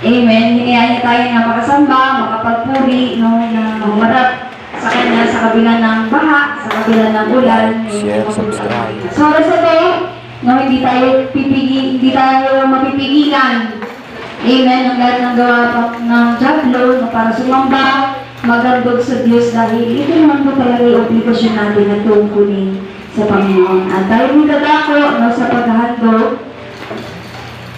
Amen. Hinayaan niya tayo na makasamba, makapagpuri, no, na humarap sa Kanya sa kabila ng baha, sa kabila ng ulan. Share, subscribe. So, sa to, no, hindi tayo mapipigilan. Amen. Ang lahat ng gawa ng Diablo, no, para sumamba, magandog sa Diyos dahil ito naman po talaga yung obligasyon natin na tungkulin sa Panginoon. At tayo mong dadako, no, sa paghahandog,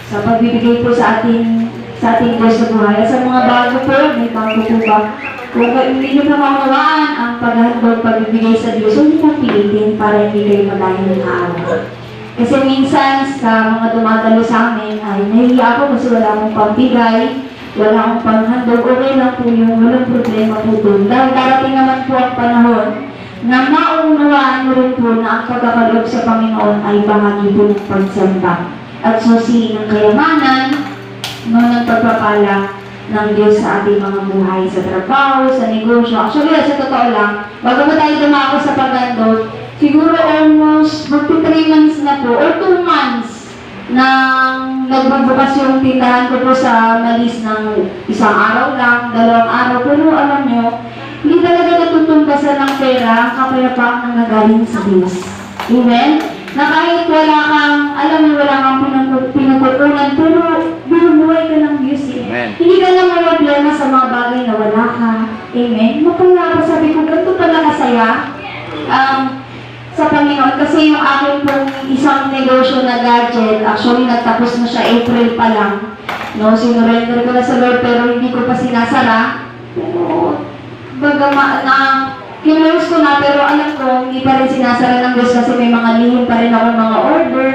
sa pagbibigay po sa ating Diyos sa buhay. At sa mga bago po, may bago po ba? Kung hindi nyo pamamawaan ang paghahandog, pagbibigay sa Diyos, huwag nyo pilitin para hindi kayo malayo ng araw. Kasi minsan sa mga dumadalo sa amin ay nahihiya ako kasi wala akong pagbigay, wala akong panghandog, okay lang po yung walang problema po doon. Dahil darating naman po ang panahon na maunawaan mo rin po na ang pagkakaloob sa Panginoon ay bahagi po ng pagsamba at susi ng kayamanan, no, ng pagpapala ng Diyos sa ating mga buhay, sa trabaho, sa negosyo. Actually, sa totoo lang, bago mo tayo dumako sa paghandog, siguro almost 3 months na po, or 2 months, nang nagbubukas yung tindahan ko po sa Malis ng 1 araw lang, 2 araw. Pero alam nyo, hindi talaga natutumbasan ng pera ang kapayapaan na nagaling sa Diyos. Amen? Na kahit wala kang, alam mo, wala kang pinuputunan, pero binubuhay ka ng Diyos. Hindi ka lang may problema sa mga bagay na wala ka. Amen? Mapala ako, sabi ko, ganito pala kasaya. Sa Panginoon, kasi yung akin pong isang negosyo na gadget, actually nagtapos na siya April pa lang. No, sinurrender ko na sa Lord pero hindi ko pa sinasara. Pero, kinlose ko na pero alam ko, hindi pa rin sinasara ng Diyos kasi may mga lihim pa rin ako mga order.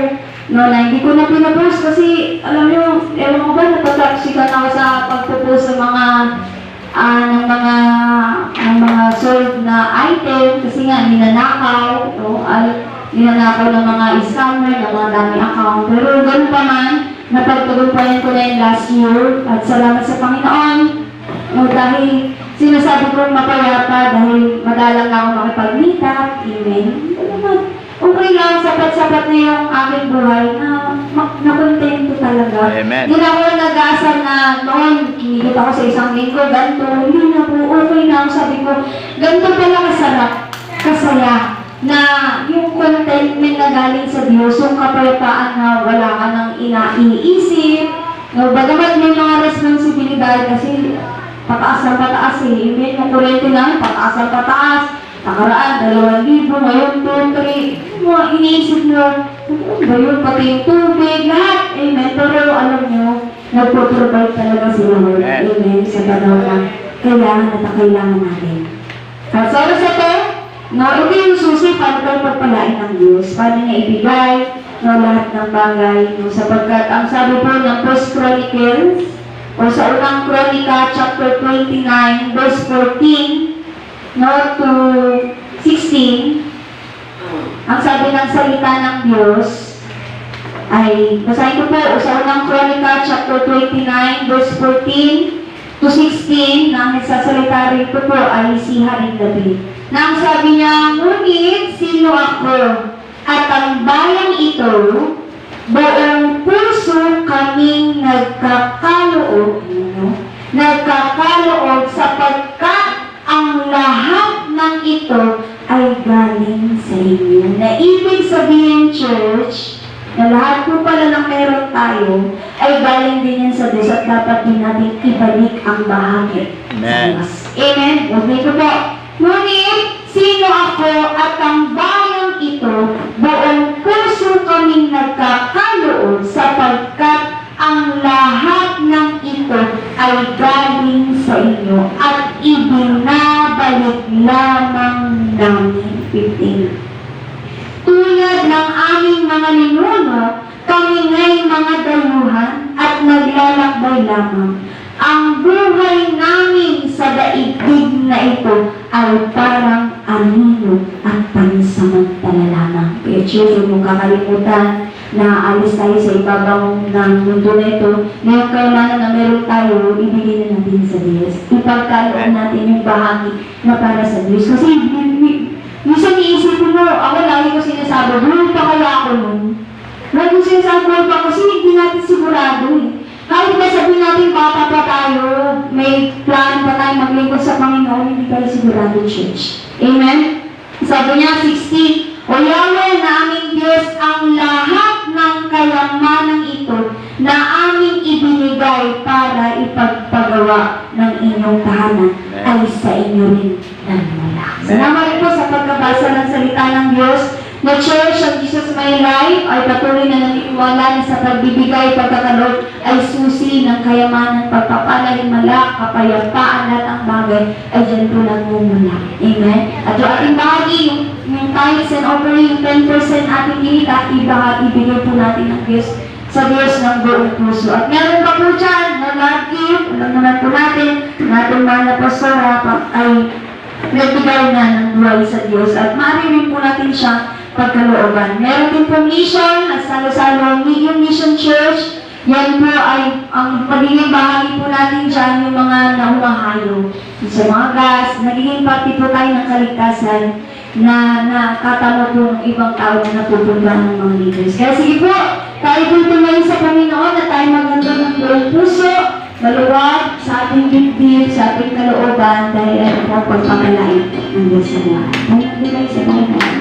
No, na hindi ko na pinapost kasi, alam nyo, ewan ko ba, natataksikan ako sa pagpupost sa mga ng mga sold na item kasi nga ninanakaw, no? Ninanakaw ng mga scammer, ng mga dami account. Pero ganun pa man, napagtagumpayan ko na yung last year at salamat sa Panginoon. No, dahil sinasabi ko mapayapa dahil madalang na ako makipag-meetup, amen. Okay lang, sapat-sapat na yung aking buhay na nakontento talaga. Amen. Hindi na ako nag-aasar na noon, kinigit ako sa isang linggo, ganito, hindi na po, okay na ako. Sabi ko, ganito pala kasarap, kasaya, na yung contentment na galing sa Diyos, yung kapayapaan na wala ka nang iniisip, no, bagamat may mga responsibilidad kasi pataas ang pataas eh, even yung kurente lang, pataas ang pataas, nakaraan, 2,000, ngayon 2,300, mga iniisip nyo, ano ba yun, pati yung tubig, lahat, amen. Pero alam nyo, nagpo-provide talaga si Lord, amen, sa panahon na kailangan natin. At sa oras ito, no, ito yung susi para tayo pagpalain ng Diyos, paano niya ibigay, no, lahat ng bagay, no, sapagkat ang sabi po ng 1 Chronicles, o sa unang Chronica, chapter 29, verse 14, no, to 16, ang sabi ng salita ng Diyos ay, basahin ko po, sa unang Chronica, chapter 29, verse 14 to 16, na ang nagsasalita rito po ay si Haring David. Na ang sabi niya, ngunit sino ako at ang bayang ito, buong puso kaming nagkakaloob sapagkat ang lahat ng ito ay galing sa inyo. Na ibig sabihin, church, na lahat po pala ng meron tayo ay galing din yan sa Diyos at dapat din natin ibalik ang bahagi. Amen. Amen. Okay ko po. Ngunit, sino ako at ang bayang ito, buong puso kaming nagkakaloob sapagkat ang lahat ng ito ay galing sa inyo at ibinabalik lamang namin. 15. Tulad ng aming mga ninuno, kami nga'y mga dayuhan at naglalakbay lamang. Ang buhay namin sa daigdig na ito ay parang anino at pansamantala lamang. Kaya Diyos, huwag mong kakalimutan na alis tayo sa ibabaw ng mundo na ito. Ngayon kailangan na meron tayo, ibigay na natin sa Diyos. Ipagkaloob natin yung bahagi na para sa Diyos. Kasi minsan iisipin mo, ako lagi ko sinasabi, buhay pa kaya ako nun? Lagi ko sinasabi, buhay pa kasi hindi natin sigurado eh. Kahit ba sabihin natin, bata pa tayo, may plan pa tayo maglingkod sa Panginoon, hindi tayo sigurado, church. Amen? Sabi niya, 16, O Yahweh na aming Diyos, ang lahat ng kayamanan ito na aming ibinigay para ipagpagawa ng inyong tahanan ay sa inyo rin nagmula. Salamat po sa pagkabasa ng salita ng Diyos. Na Church of Jesus My Life ay patuloy na naniniwala na sa pagbibigay, pagkakaloob ay susi ng kayamanan, pagpapala, himala, kapayapaan, lahat ang bagay ay dyan po nagmumula. Amen? At yung ating bahagi, yung tithes and offering, yung 10% ating kinita, ibigay po natin ng Diyos sa Diyos ng buong puso. At meron pa po dyan na God give, alam naman po natin, natin mahal na pastora ay nagbigay na ng buhay sa Diyos. At maaari rin po natin siya pagkalooban. Meron din po mission at salo-salo yung mission church. Yan po ay ang magiging bahagi po natin dyan yung mga nahumahayo sa mga gas. Nagiging parte po tayo ng kaligtasan na nakatamo po ng ibang tao na napupuntahan ng mga leaders. Kaya sige po, tayo po tumayin sa Panginoon na tayo maganda ng buong puso, maluwag sa ating dibdib, sa ating kalooban dahil ano po pagpapalay ng Diyos sa lahat. Tayo magbigay sa Panginoon.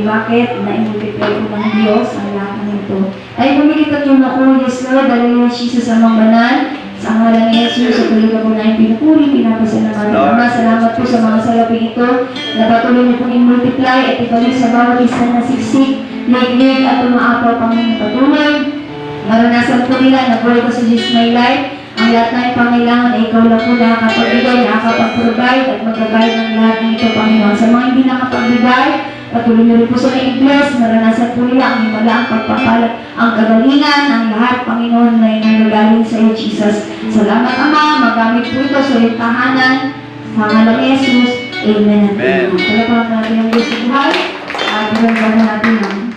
Bakit? Na-multiply po ng Diyos ang lahat ng ito. Ay pumikitat yung ako, yes Lord, dahil yung Jesus ang banal, sa ngalan ni Jesus, sa tuloy po na yung pinupuri, pinapasalamatan. Ama, salamat po sa mga salaping ito, na patuloy niyo pong i-multiply at ibalik sa bawat isa na siksik, liglig at umaapaw pang patuloy. Maranasan po nila na buhay ko sa Jesus My Life, ang lahat na yung pangailangan ay ikaw lang po nakakapagbigay, nakakapag-provide at magbabayad ng lahat ng ito, Panginoon. Sa mga hindi nakapagbigay, patuloy niyo rin po sila i-bless, naranasan po nila ang himala, ang pagpapalat, ang kagalingan, ang lahat, Panginoon, na nanggagaling sa iyo, Jesus. Salamat, Ama, magamit po ito sa iyong tahanan, sa ngalan ni Jesus. Amen. Amen. Talagang natin ang Diyos sa buhay, at natin ang